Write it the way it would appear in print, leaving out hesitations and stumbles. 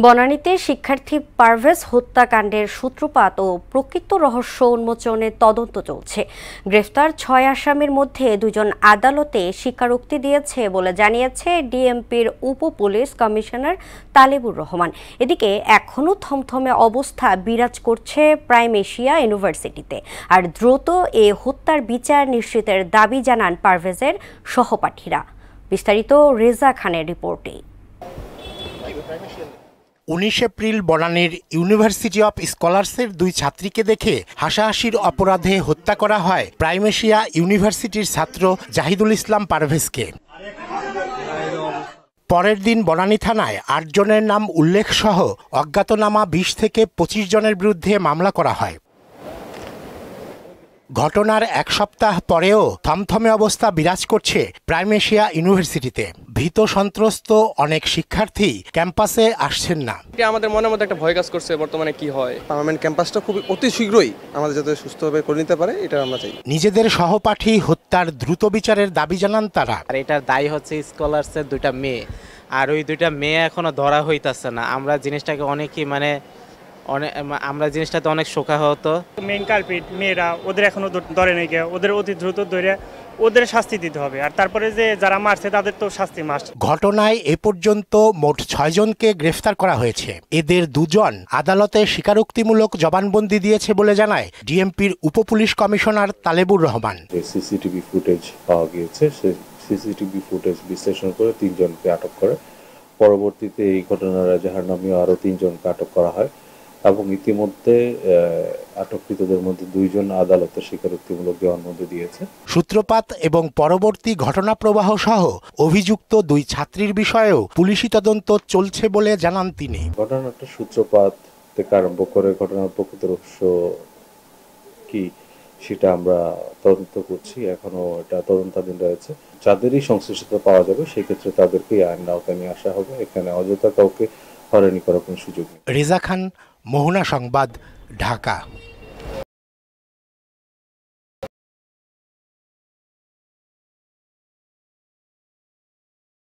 বনানীতে শিক্ষার্থী পারভেজ হত্যাকাণ্ডের সূত্রপাত ও প্রকৃত রহস্য উন্মোচনের তদন্ত চলছে। গ্রেফতার ৬ আসামির মধ্যে ২ জন আদালতে স্বীকারোক্তি দিয়েছে বলে জানিয়েছে ডিএমপির উপ-পুলিশ কমিশনার তালেবুর রহমান। এদিকে এখনও থমথমে অবস্থা বিরাজ করছে প্রাইম এশিয়া ইউনিভার্সিটিতে। আর দ্রুত এ হত্যার বিচার নিশ্চিতের দাবি জানান পারভেজের সহপাঠীরা। বিস্তারিত রেজা খানের রিপোর্টে। ১৯ এপ্রিল বনানীর ইউনিভার্সিটি অব স্কলার্সের ২ ছাত্রীকে দেখে হাসাহাসির অপরাধে হত্যা করা হয় প্রাইম এশিয়া ইউনিভার্সিটির ছাত্র জাহিদুল ইসলাম পারভেজকে। পরের দিন বনানী থানায় ৮ জনের নাম উল্লেখ সহ অজ্ঞাতনামা ২০ থেকে ২৫ জনের বিরুদ্ধে মামলা করা হয়। ঘটনার ১ সপ্তাহ পরেও থমথমে অবস্থা বিরাজ করছে প্রাইম এশিয়া ইউনিভার্সিটিতে। ভীত সন্ত্রস্ত অনেক শিক্ষার্থী ক্যাম্পাসে আসছেন না। আমাদের মনের মধ্যে একটা ভয় কাজ করছে বর্তমানে কি হয়। পার্মানেন্ট ক্যাম্পাসটা খুব অতি শীঘ্রই আমাদের যাতে সুস্থভাবে করে নিতে পারে, এটা আমরা চাই। নিজেদের সহপাঠী হত্যার দ্রুত বিচারের দাবি জানান তারা। আর এটার দায়ী হচ্ছে স্কলার্সের 2টা মেয়ে, আর ওই 2টা মেয়ে এখনো ধরা হইতাছে না। আমরা জিনিসটাকে আমরা জিনিসটাতে অনেক শোকাহত। মেইন কালপিট মেয়েরা, ওদের এখনো ধরে নাই, ওদের অতি দ্রুত ধরে ওদের শাস্তি দিতে হবে। আর তারপরে যে যারা মারছে তাদের তো শাস্তি মাস্ট। ঘটনায় এ পর্যন্ত মোট ৬ জনকে গ্রেফতার করা হয়েছে। এদের ২ জন আদালতে স্বীকারোক্তিমূলক জবানবন্দি দিয়েছে বলে জানায় ডিএমপির উপপুলিশ commissioner Talebur Rahman. CCTV footage পাওয়া গিয়েছে, সেই সিসিটিভি ফুটেজ বিশ্লেষণ করে ৩ জনকে আটক করে। পরবর্তীতে এই ঘটনার এজাহার নামীয় আরও ৩ জনকে আটক করা হয় এবং ইতিমধ্যে আটককৃতদের মধ্যে ২ জন আদালতে স্বীকারোক্তিমূলক জবানবন্দি দিয়েছে। সূত্রপাত এবং পরবর্তী ঘটনা প্রবাহ সহ অভিযুক্ত ২ ছাত্রীর বিষয়েও পুলিশি তদন্ত চলছে বলে জানান তিনি। ঘটনাটা সূত্রপাত থেকে আরম্ভ করে ঘটনার প্রকৃত রহস্য কি সেটা আমরা তদন্ত করছি, এখনো এটা তদন্তাধীন রয়েছে। যাদেরই সংশ্লিষ্টতা পাওয়া যাবে সেক্ষেত্রে তাদেরকেই আইন আওতায় নিয়ে আসা হবে। এখানে অযথা কাউকে হয়রানি করার কোনো সুযোগ নেই। রেজা খান, মোহনা সংবাদ, ঢাকা।